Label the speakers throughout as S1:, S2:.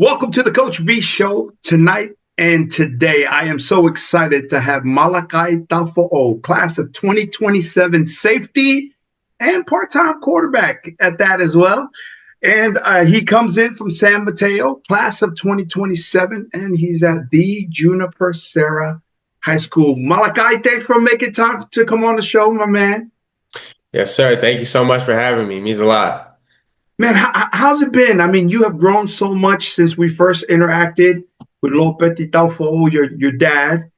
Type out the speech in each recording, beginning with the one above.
S1: Welcome to the Coach V Show tonight and today. I am so excited to have Malakai Taufoou, class of 2027 safety and part-time quarterback at that as well. And he comes in from San Mateo, class of 2027, and he's at the Junípero Serra High School. Malakai, thanks for making time to come on the show, my man.
S2: Yes, sir. Thank you so much for having me. It means a lot.
S1: Man, how's it been? I mean, you have grown so much since we first interacted with Lopeti Taufoou, your dad,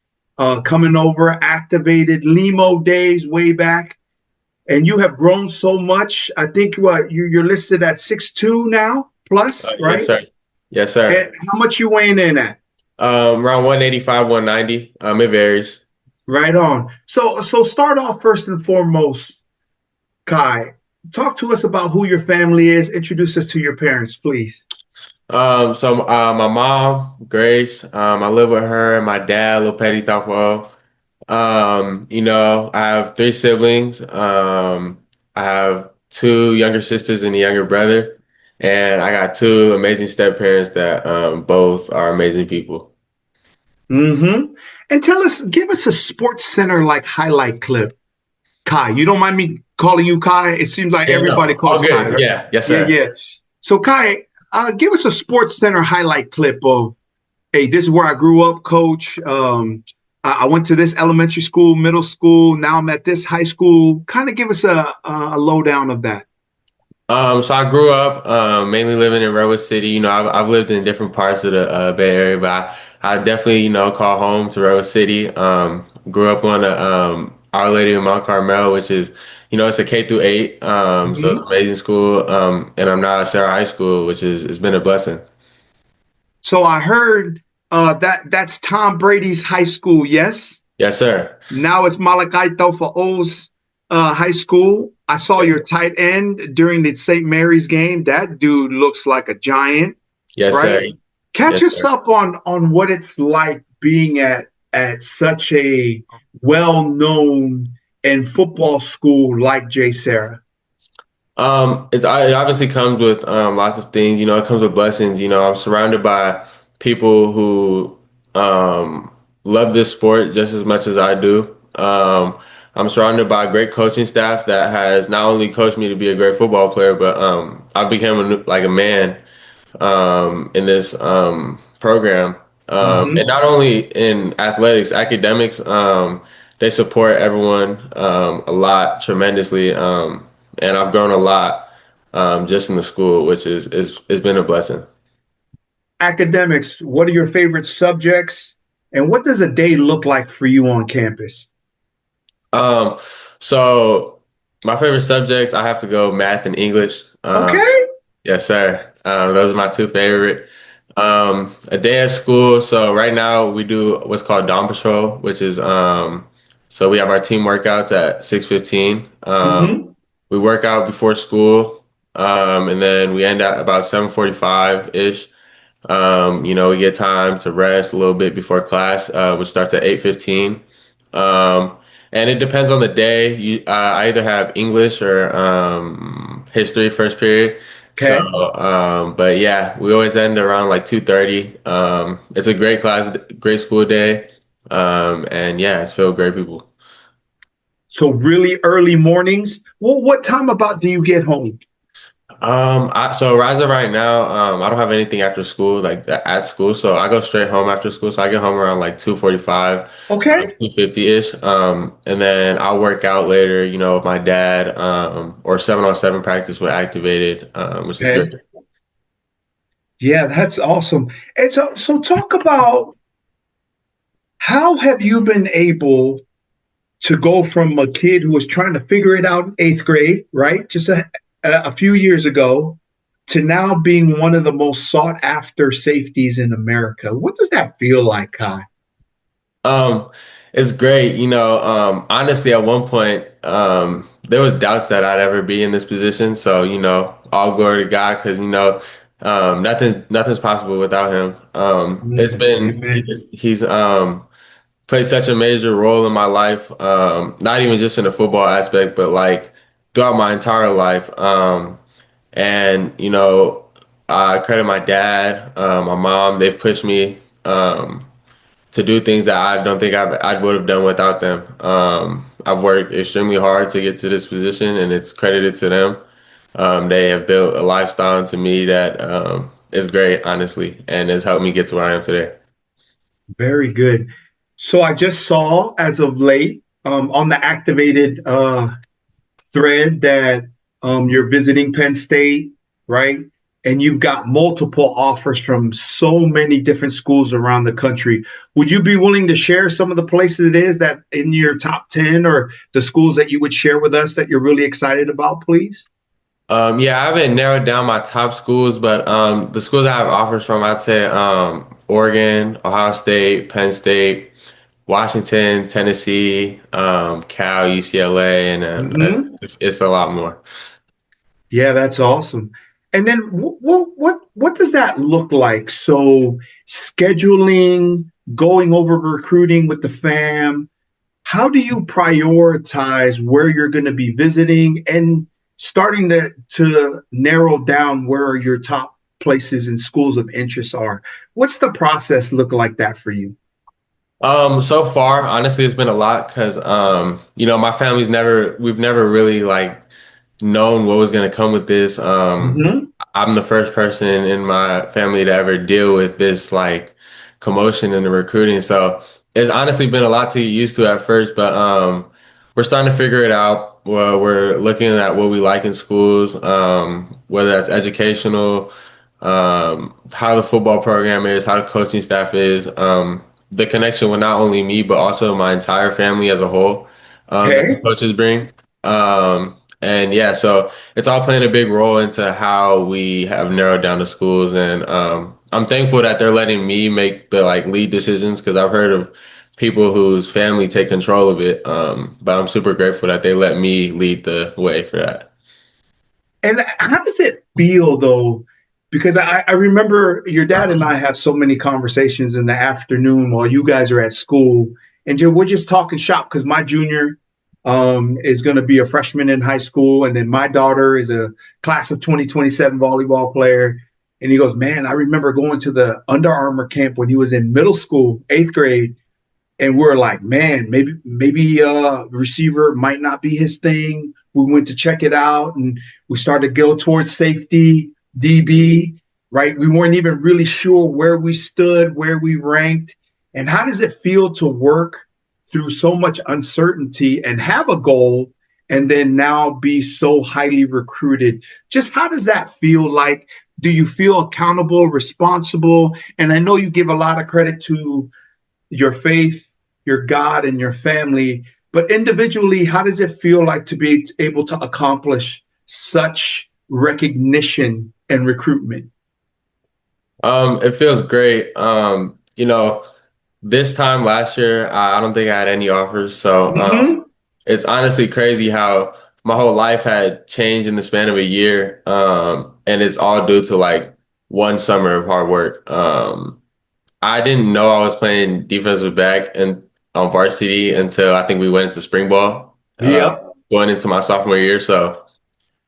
S1: coming over, activated Limo days way back, and you have grown so much. I think you're listed at 6'2" now plus,
S2: Yes,
S1: right?
S2: sir. Yes, sir.
S1: And how much you weighing in at?
S2: Around 185, 190. It varies.
S1: Right on. So start off first and foremost, Kai. Talk to us about who your family is. Introduce us to your parents, please.
S2: My mom, Grace, I live with her and my dad, Lopeti Taufoou. I have three siblings. I have two younger sisters and a younger brother, and I got two amazing step parents that both are amazing people.
S1: Mm-hmm. And give us a Sports Center like highlight clip. Kai, you don't mind me calling you Kai? It seems like
S2: Yeah,
S1: everybody
S2: no, all
S1: calls Kai,
S2: good.
S1: right?
S2: Yeah, yes,
S1: Yeah,
S2: sir.
S1: yeah. So Kai, give us a Sports Center highlight clip of, hey, this is where I grew up, coach. I went to this elementary school, middle school. Now I'm at this high school. Kind of give us a lowdown of that.
S2: So I grew up mainly living in Rhodes City. I've lived in different parts of the Bay Area, but I definitely, call home to Rhodes City. Grew up on Our Lady of Mount Carmel, which is, it's a K through 8. So it's
S1: Mhm.
S2: an amazing school. And I'm now at Sarah High School, which is it's been a blessing.
S1: So I heard that's Tom Brady's high school, yes?
S2: Yes, sir.
S1: Now it's Malakai Taufou's high school. I saw your tight end during the St. Mary's game. That dude looks like a giant,
S2: Yes, sir.
S1: right? Catch
S2: Yes,
S1: us
S2: sir.
S1: up on what it's like being at such a well-known and football school like J. Sarah.
S2: It obviously comes with lots of things. It comes with blessings. I'm surrounded by people who love this sport just as much as I do. I'm surrounded by a great coaching staff that has not only coached me to be a great football player, but I became like a man in this program. And
S1: Mm-hmm.
S2: not only in athletics, academics, they support everyone a lot tremendously. And I've grown a lot just in the school, which is it's been a blessing.
S1: Academics, what are your favorite subjects? And what does a day look like for you on campus?
S2: Um, so my favorite subjects, I have to go math and English.
S1: Okay.
S2: Yes, sir. Those are my two favorite. A day at school. So right now we do what's called Dawn Patrol, which is so we have our team workouts at 6:15.
S1: Mm-hmm.
S2: We work out before school, and then we end at about 7:45 ish. We get time to rest a little bit before class, which starts at 8:15. And it depends on the day. I either have English or history first period. So,
S1: Okay.
S2: but yeah, we always end around like 2:30. It's a great class, great school day. And yeah, it's filled with great people.
S1: So really early mornings. Well, what time about do you get home?
S2: So as of right now, I don't have anything after school, like at school. So I go straight home after school. So I get home around like 2:45,
S1: Okay.
S2: 2:50-ish. And then I'll work out later, with my dad, or 7-on-7 practice with activated, which is
S1: Okay.
S2: good.
S1: Yeah, that's awesome. And so talk about how have you been able to go from a kid who was trying to figure it out in eighth grade, right? Just a few years ago, to now being one of the most sought after safeties in America. What does that feel like, Kai?
S2: Um, it's great. Honestly, at one point, there was doubts that I'd ever be in this position. So, all glory to God, because nothing's possible without him. It's been
S1: Amen.
S2: he's played such a major role in my life. Not even just in the football aspect, but like throughout my entire life. And I credit my dad, my mom. They've pushed me to do things that I don't think I would have done without them. I've worked extremely hard to get to this position, and it's credited to them. They have built a lifestyle into me that is great, honestly, and has helped me get to where I am today.
S1: Very good. So I just saw as of late on the activated thread that you're visiting Penn State, right? And you've got multiple offers from so many different schools around the country. Would you be willing to share some of the places it is that in your top 10 or the schools that you would share with us that you're really excited about, please?
S2: Yeah, I haven't narrowed down my top schools, but the schools I have offers from, I'd say Oregon, Ohio State, Penn State, Washington, Tennessee, Cal, UCLA, and
S1: Hmm.
S2: it's a lot more.
S1: Yeah, that's awesome. And then what does that look like? So scheduling, going over recruiting with the fam, how do you prioritize where you're going to be visiting and starting to narrow down where your top places and schools of interest are? What's the process look like that for you?
S2: So far, honestly, it's been a lot because, my we've never really like known what was going to come with this.
S1: Hmm.
S2: I'm the first person in my family to ever deal with this like commotion in the recruiting. So it's honestly been a lot to get used to at first, but we're starting to figure it out. Well, we're looking at what we like in schools, whether that's educational, how the football program is, how the coaching staff is, the connection with not only me but also my entire family as a whole, that the
S1: Okay.
S2: coaches bring. And yeah, so it's all playing a big role into how we have narrowed down the schools, and I'm thankful that they're letting me make the like lead decisions because I've heard of people whose family take control of it. But I'm super grateful that they let me lead the way for that.
S1: And how does it feel though? Because I remember your dad and I have so many conversations in the afternoon while you guys are at school, and we're just talking shop because my junior is going to be a freshman in high school, and then my daughter is a class of 2027 volleyball player. And he goes, "Man, I remember going to the Under Armour camp when he was in middle school, eighth grade, and we're like, man, maybe receiver might not be his thing. We went to check it out, and we started to go towards safety, DB, right? We weren't even really sure where we stood, where we ranked, and how does it feel to work through so much uncertainty and have a goal, and then now be so highly recruited? Just how does that feel like? Do you feel accountable, responsible? And I know you give a lot of credit to your faith, your God, and your family. But individually, how does it feel like to be able to accomplish such recognition and recruitment?
S2: It feels great. This time last year, I don't think I had any offers. So
S1: Mm-hmm.
S2: it's honestly crazy how my whole life had changed in the span of a year. And it's all due to like one summer of hard work. I didn't know I was playing defensive back and on varsity until I think we went into spring ball,
S1: Yep.
S2: going into my sophomore year. So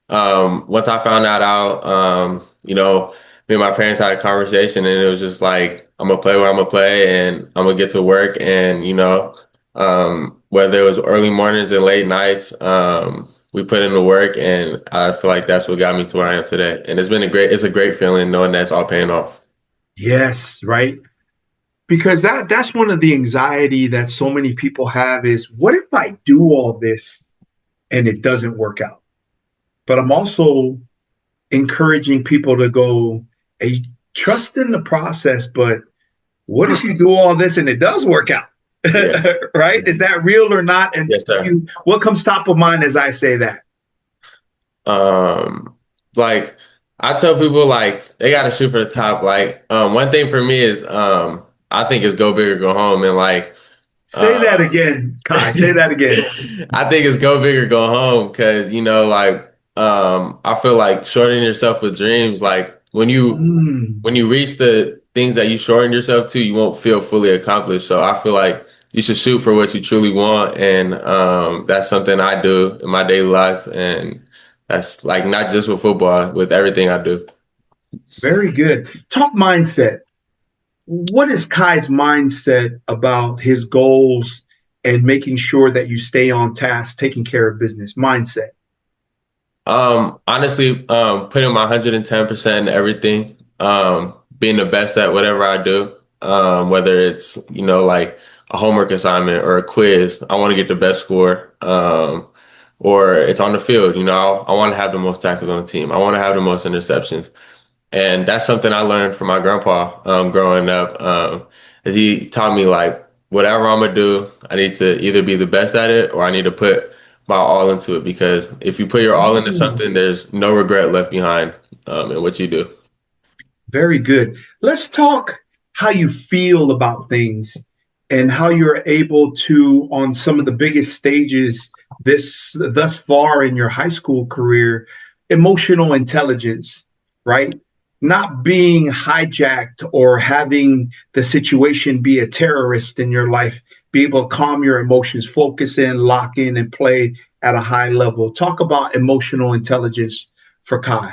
S2: once I found that out, me and my parents had a conversation, and it was just like, I'm gonna play where I'm gonna play, and I'm gonna get to work, and whether it was early mornings and late nights, we put in the work, and I feel like that's what got me to where I am today. And it's a great feeling knowing that's all paying off.
S1: Yes, right. Because that's one of the anxiety that so many people have is what if I do all this and it doesn't work out? But I'm also encouraging people to go, hey, trust in the process, but what if you do all this and it does work out?
S2: Yeah.
S1: Right? Is that real or not? And
S2: Yes, sir.
S1: what comes top of mind as I say that?
S2: Um, like I tell people like they gotta shoot for the top. Like, one thing for me is I think it's go big or go home. And like
S1: Say that again, Kai. Say that again.
S2: I think it's go big or go home because I feel like shortening yourself with dreams, like
S1: Mm.
S2: when you reach the things that you shorten yourself to, you won't feel fully accomplished. So I feel like you should shoot for what you truly want, and that's something I do in my daily life, and that's like not just with football, with everything I do.
S1: Very good. Talk mindset. What is Kai's mindset about his goals and making sure that you stay on task, taking care of business? Mindset.
S2: Honestly, putting my 110% in everything, being the best at whatever I do, whether it's, like a homework assignment or a quiz, I want to get the best score. Or it's on the field, I want to have the most tackles on the team. I want to have the most interceptions. And that's something I learned from my grandpa, growing up. Is he taught me like whatever I'm gonna do, I need to either be the best at it or I need to put my all into it. Because if you put your all into
S1: Ooh,
S2: something, there's no regret left behind, in what you do.
S1: very good. Let's talk how you feel about things and how you're able to, on some of the biggest stages this thus far in your high school career, emotional intelligence, right? Not being hijacked or having the situation be a terrorist in your life, be able to calm your emotions, focus in, lock in, and play at a high level. Talk about emotional intelligence for Kai.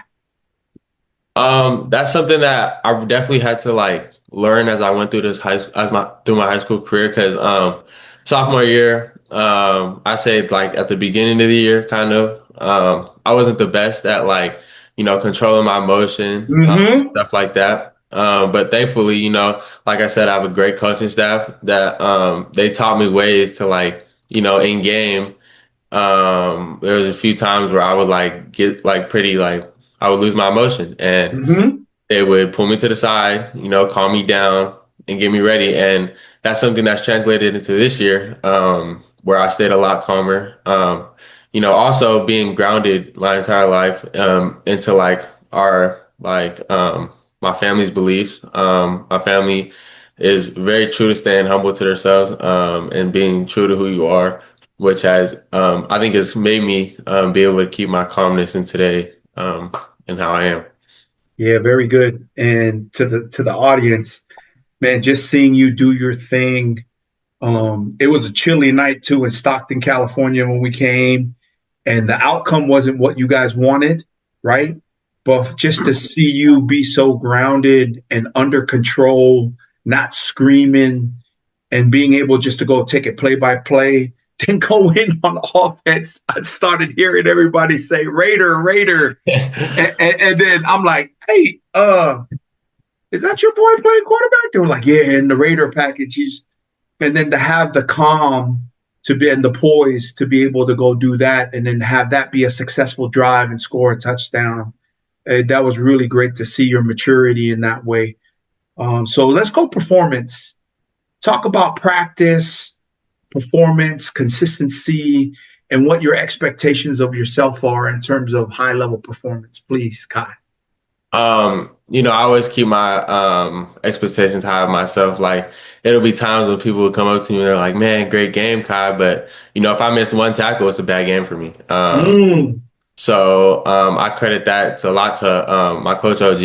S2: That's something that I've definitely had to like learn as I went through this through my high school career. Because sophomore year, I say like at the beginning of the year, kind of, I wasn't the best at like controlling my emotion,
S1: Mm-hmm.
S2: stuff like that. But thankfully, like I said, I have a great coaching staff that they taught me ways to like in game. There was a few times where I would like get like pretty like I would lose my emotion and
S1: Mm-hmm.
S2: they would pull me to the side, calm me down and get me ready. And that's something that's translated into this year, where I stayed a lot calmer. Also being grounded my entire life, into like my family's beliefs. My family is very true to staying humble to themselves, and being true to who you are, which has, I think has made me, be able to keep my calmness in today, and how I am.
S1: Yeah, very good. And to the audience, man, just seeing you do your thing. It was a chilly night too in Stockton, California when we came, and the outcome wasn't what you guys wanted, right? But just to see you be so grounded and under control, not screaming, and being able just to go take it play by play, then go in on offense. I started hearing everybody say Raider, Raider. And then I'm like, hey, is that your boy playing quarterback? They were like, yeah, in the Raider package. And then to have the calm to be and the poise to be able to go do that and then have that be a successful drive and score a touchdown. That was really great to see your maturity in that way. So let's go performance. Talk about practice, performance, consistency, and what your expectations of yourself are in terms of high level performance. Please, Kai.
S2: I always keep my expectations high of myself. Like it'll be times when people will come up to me and they're like, "Man, great game, Kai," but if I miss one tackle, it's a bad game for me.
S1: Mm,
S2: I credit that to a lot to my coach OG,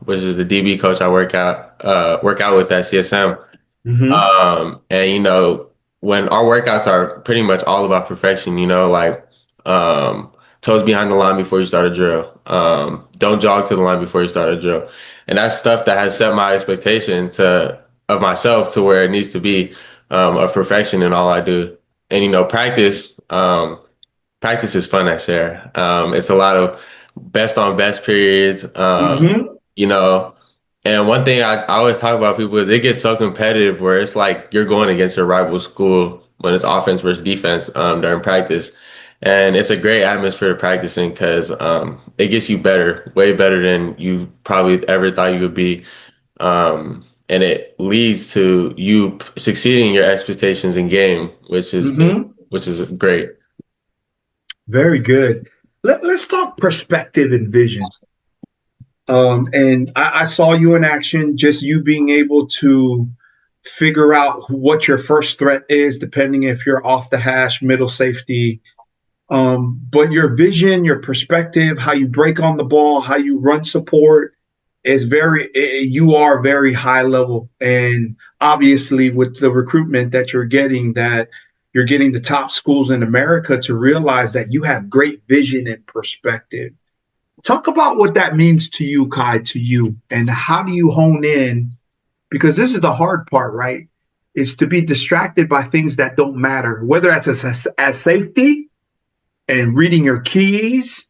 S2: which is the DB coach I work out with at CSM.
S1: mm-hmm,
S2: And when our workouts are pretty much all about perfection, like toes behind the line before you start a drill. Don't jog to the line before you start a drill. And that's stuff that has set my expectation to of myself to where it needs to be, of perfection in all I do. And practice is fun at Share. It's a lot of best on best periods.
S1: mm-hmm,
S2: You know, and one thing I always talk about people is it gets so competitive where it's like you're going against your rival school when it's offense versus defense, during practice. And it's a great atmosphere of practicing because, it gets you better, way better than you probably ever thought you would be. And it leads to you succeeding your expectations in game,
S1: mm-hmm.
S2: which is great.
S1: Very good. Let's talk perspective and vision. And I saw you in action, just you being able to figure out what your first threat is, depending if you're off the hash, middle safety. But your vision, your perspective, how you break on the ball, how you run support is you are very high level. And obviously, with the recruitment that you're getting the top schools in America to realize that you have great vision and perspective. Talk about what that means to you, Kai, to you, and how do you hone in? Because this is the hard part, right? Is to be distracted by things that don't matter, whether that's as safety and reading your keys,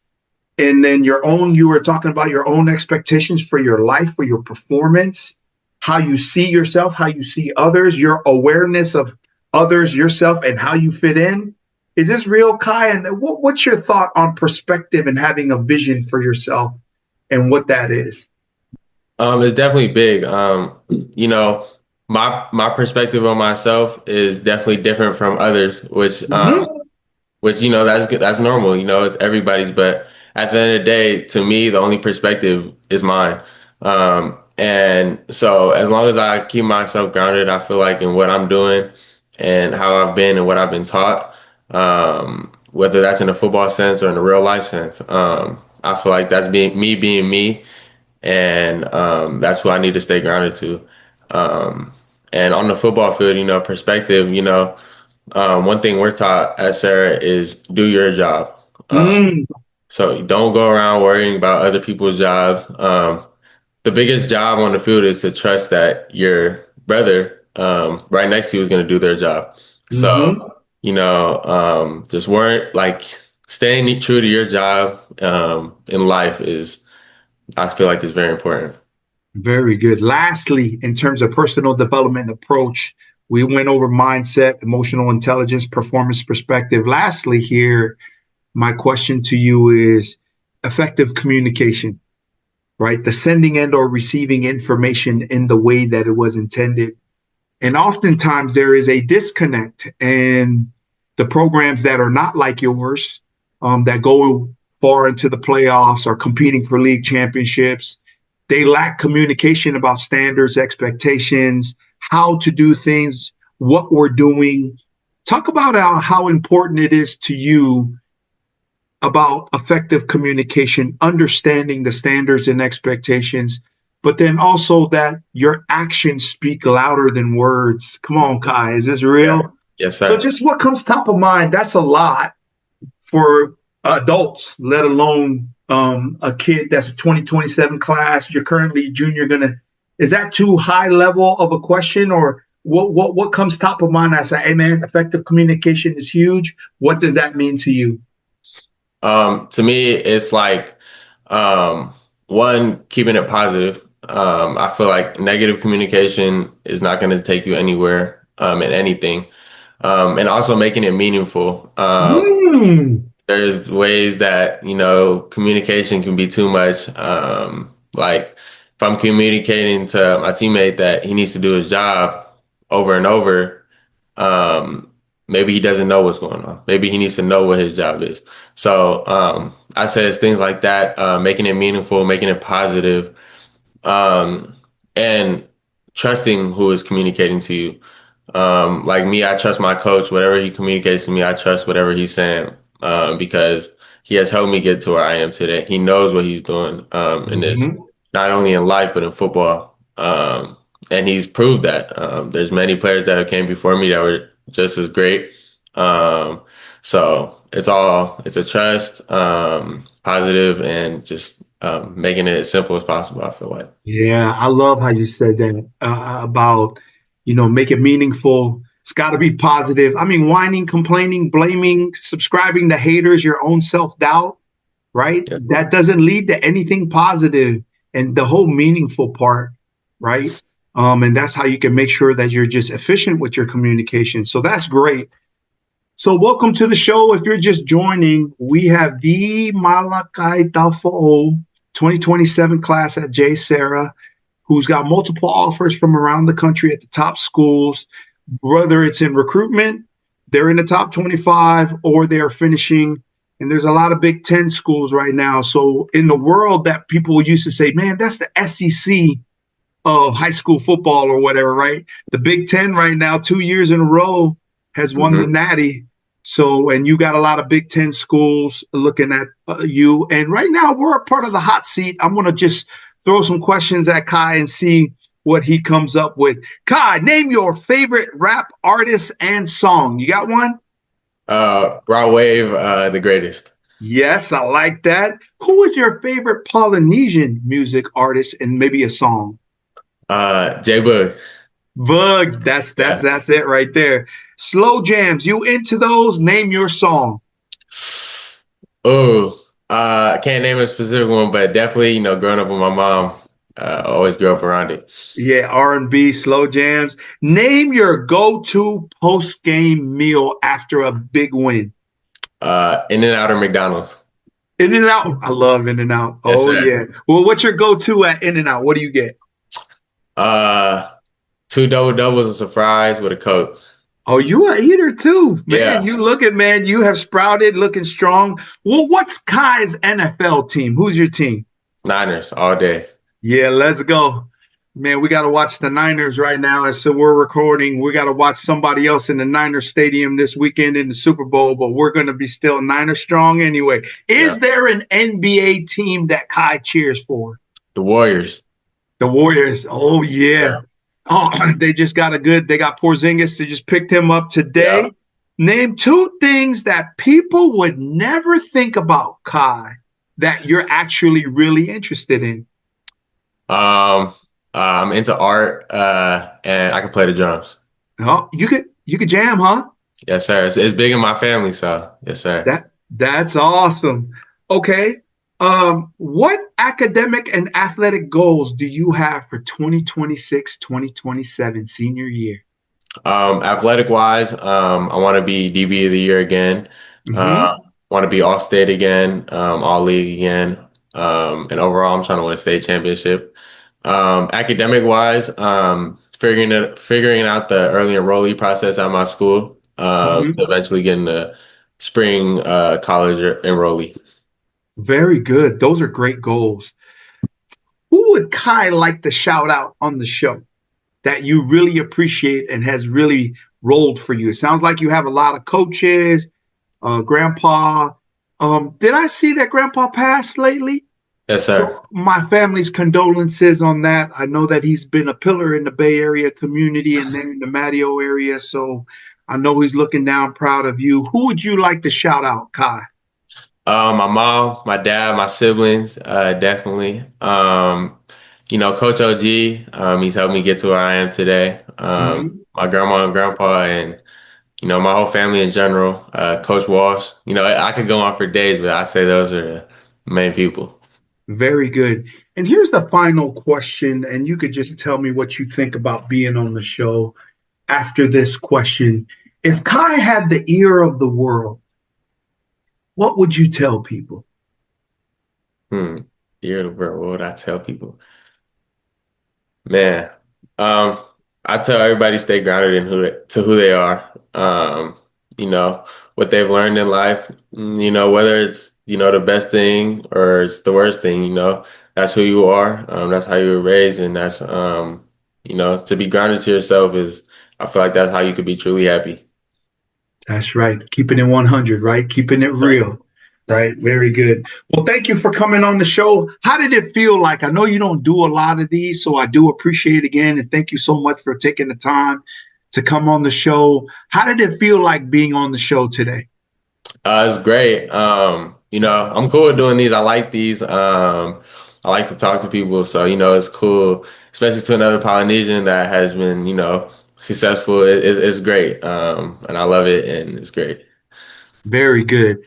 S1: and then you were talking about your own expectations for your life, for your performance, how you see yourself, how you see others, your awareness of others, yourself, and how you fit in. Is this real, Kai? And what's your thought on perspective and having a vision for yourself and what that is?
S2: It's definitely big. You know, my perspective on myself is definitely different from others,
S1: Mm-hmm.
S2: which you know that's good, that's normal. You know, it's everybody's, but at the end of the day, to me, the only perspective is mine. And so as long as I keep myself grounded, I feel like in what I'm doing and how I've been and what I've been taught, whether that's in a football sense or in a real life sense, I feel like that's being me, and that's who I need to stay grounded to. Um, and on the football field, you know, perspective, you know, one thing we're taught at Sarah is do your job.
S1: Mm,
S2: So don't go around worrying about other people's jobs. The biggest job on the field is to trust that your brother right next to you is going to do their job. So,
S1: mm-hmm.
S2: you know, just weren't like staying true to your job in life is, I feel like, is very important.
S1: Very good. Lastly, in terms of personal development approach, we went over mindset, emotional intelligence, performance perspective. Lastly, here, my question to you is effective communication, right? The sending and or receiving information in the way that it was intended. And oftentimes there is a disconnect, and the programs that are not like yours, that go far into the playoffs or competing for league championships, they lack communication about standards, expectations, how to do things, what we're doing. Talk about how important it is to you about effective communication, understanding the standards and expectations, but then also that your actions speak louder than words. Come on, Kai, is this
S2: Yeah.
S1: real?
S2: Yes,
S1: So,
S2: sir.
S1: just what comes top of mind? That's a lot for adults, let alone a kid that's a 2027 class. You're currently junior. Is that too high level of a question, or what comes top of mind? I say, hey man, effective communication is huge. What does that mean to you?
S2: To me, it's like um, one, keeping it positive. I feel like negative communication is not going to take you anywhere in anything, and also making it meaningful.
S1: Mm,
S2: There's ways that, you know, communication can be too much. Like if I'm communicating to my teammate that he needs to do his job over and over, um, maybe he doesn't know what's going on. Maybe he needs to know what his job is. So I say it's things like that, making it meaningful, making it positive, um, and trusting who is communicating to you. Like me, I trust my coach. Whatever he communicates to me, I trust whatever he's saying, because he has helped me get to where I am today. He knows what he's doing, and it's
S1: mm-hmm.
S2: not only in life but in football. And he's proved that. There's many players that have came before me that were just as great. Um, so it's a trust, positive, and just making it as simple as possible. I feel like.
S1: Yeah, I love how you said that about, make it meaningful. It's got to be positive. I mean, whining, complaining, blaming, subscribing to haters, your own self doubt, right?
S2: Yeah.
S1: That doesn't lead to anything positive. And the whole meaningful part, right? And that's how you can make sure that you're just efficient with your communication. So that's great. So, welcome to the show. If you're just joining, we have the Malakai Taufoou 2027 class at J. Sarah, who's got multiple offers from around the country at the top schools, whether it's in recruitment, they're in the top 25, or they're finishing. And there's a lot of Big Ten schools right now. So, in the world that people used to say, man, that's the SEC of high school football or whatever, right? The Big Ten right now, 2 years in a row, has won the
S2: Hmm.
S1: Natty. So, and you got a lot of Big Ten schools looking at you. And right now, we're a part of the hot seat. I'm going to just throw some questions at Kai and see what he comes up with. Kai, name your favorite rap artist and song. You got one?
S2: Raw Wave, the greatest.
S1: Yes, I like that. Who is your favorite Polynesian music artist and maybe a song?
S2: J Boog.
S1: Bug, that's it right there. Slow jams, you into those? Name your song.
S2: Oh, I can't name a specific one, but definitely, growing up with my mom, always grew up around it.
S1: Yeah, R&B, slow jams. Name your go-to post-game meal after a big win.
S2: In-N-Out or McDonald's.
S1: In-N-Out. I love In-N-Out.
S2: Yes,
S1: Oh
S2: sir.
S1: yeah. Well, what's your go-to at In-N-Out? What do you get?
S2: Uh, two double doubles and surprise with a Coke.
S1: Oh, you a eater too, man.
S2: Yeah,
S1: You look at man. You have sprouted, looking strong. Well, what's Kai's NFL team? Who's your team?
S2: Niners all day.
S1: Yeah, let's go. Man, we got to watch the Niners right now. And so we're recording. We got to watch somebody else in the Niners Stadium this weekend in the Super Bowl, but we're going to be still Niners strong anyway.
S2: Yeah,
S1: Is there an NBA team that Kai cheers for?
S2: the Warriors.
S1: The Warriors. Oh, yeah.
S2: Yeah,
S1: Oh, they got Porzingis. They just picked him up
S2: yeah.
S1: today. Name two things that people would never think about, Kai, that you're actually really interested in.
S2: Um, I'm into art, and I can play the drums.
S1: Oh, you could jam, huh?
S2: Yes, sir. It's big in my family, so yes, sir.
S1: That's awesome. Okay. What academic and athletic goals do you have for 2026, 2027 senior year?
S2: Athletic wise, I want to be DB of the year again.
S1: Hmm.
S2: Want to be all state again, all league again. And overall, I'm trying to win a state championship. Academic wise, figuring out the early enrollee process at my school, to
S1: Hmm.
S2: eventually getting the spring college enrollee.
S1: Very good. Those are great goals. Who would Kai like to shout out on the show that you really appreciate and has really rolled for you? It sounds like you have a lot of coaches, grandpa. Did I see that grandpa passed lately?
S2: Yes, sir.
S1: So my family's condolences on that. I know that he's been a pillar in the Bay Area community and then in the Mateo area. So I know he's looking down proud of you. Who would you like to shout out, Kai?
S2: My mom, my dad, my siblings, definitely. Coach OG, he's helped me get to where I am today.
S1: Mhm.
S2: My grandma and grandpa, and my whole family in general. Coach Walsh. I could go on for days, but I'd say those are the main people.
S1: Very good. And here's the final question, and you could just tell me what you think about being on the show after this question. If Kai had the ear of the world, what would you tell people?
S2: Hmm. Dear Lord, what would I tell people? Man, um, I tell everybody stay grounded in who they are. You know, what they've learned in life, whether it's, the best thing or it's the worst thing, that's who you are. That's how you were raised. And that's, to be grounded to yourself I feel like that's how you could be truly happy.
S1: That's right. Keeping it 100, right? Keeping it real. Right. Very good. Well, thank you for coming on the show. How did it feel like? I know you don't do a lot of these, so I do appreciate it again. And thank you so much for taking the time to come on the show. How did it feel like being on the show today?
S2: It's great. I'm cool with doing these. I like these. I like to talk to people. So, it's cool, especially to another Polynesian that has been, successful. It's great. And I love it, and it's great.
S1: Very good.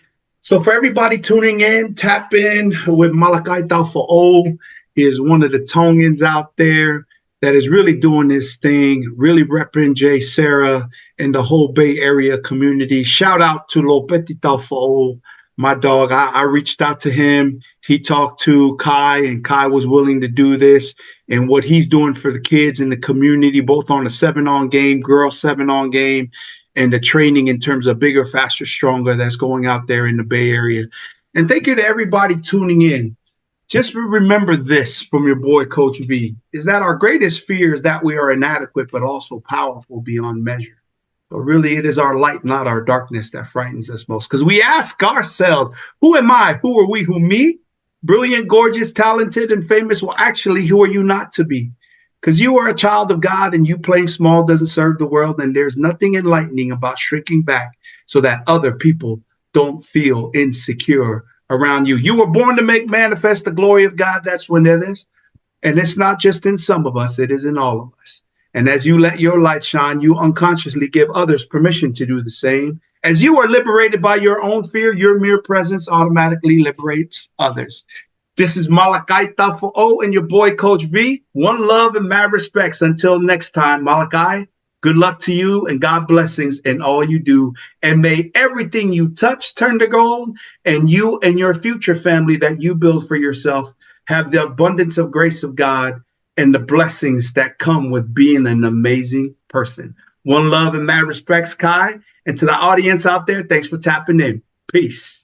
S1: So for everybody tuning in, tap in with Malakai Taufoou. He is one of the Tongans out there that is really doing this thing, really repping Jay Sarah and the whole Bay Area community. Shout out to Lopeti Taufoou, my dog. I reached out to him. He talked to Kai, and Kai was willing to do this. And what he's doing for the kids in the community, both on the 7-on game, girl 7-on game, and the training in terms of bigger, faster, stronger that's going out there in the Bay Area. And thank you to everybody tuning in. Just remember this from your boy, Coach V, is that our greatest fear is that we are inadequate, but also powerful beyond measure. But really, it is our light, not our darkness, that frightens us most. Because we ask ourselves, who am I? Who are we? Who me? Brilliant, gorgeous, talented, and famous. Well, actually, who are you not to be? Because you are a child of God and you playing small doesn't serve the world. And there's nothing enlightening about shrinking back so that other people don't feel insecure around you. You were born to make manifest the glory of God. That's when it is. And it's not just in some of us, it is in all of us. And as you let your light shine, you unconsciously give others permission to do the same. As you are liberated by your own fear, your mere presence automatically liberates others. This is Malakai Taufoou and your boy, Coach V. One love and mad respects. Until next time, Malakai, good luck to you and God blessings in all you do. And may everything you touch turn to gold, and you and your future family that you build for yourself have the abundance of grace of God and the blessings that come with being an amazing person. One love and mad respects, Kai. And to the audience out there, thanks for tapping in. Peace.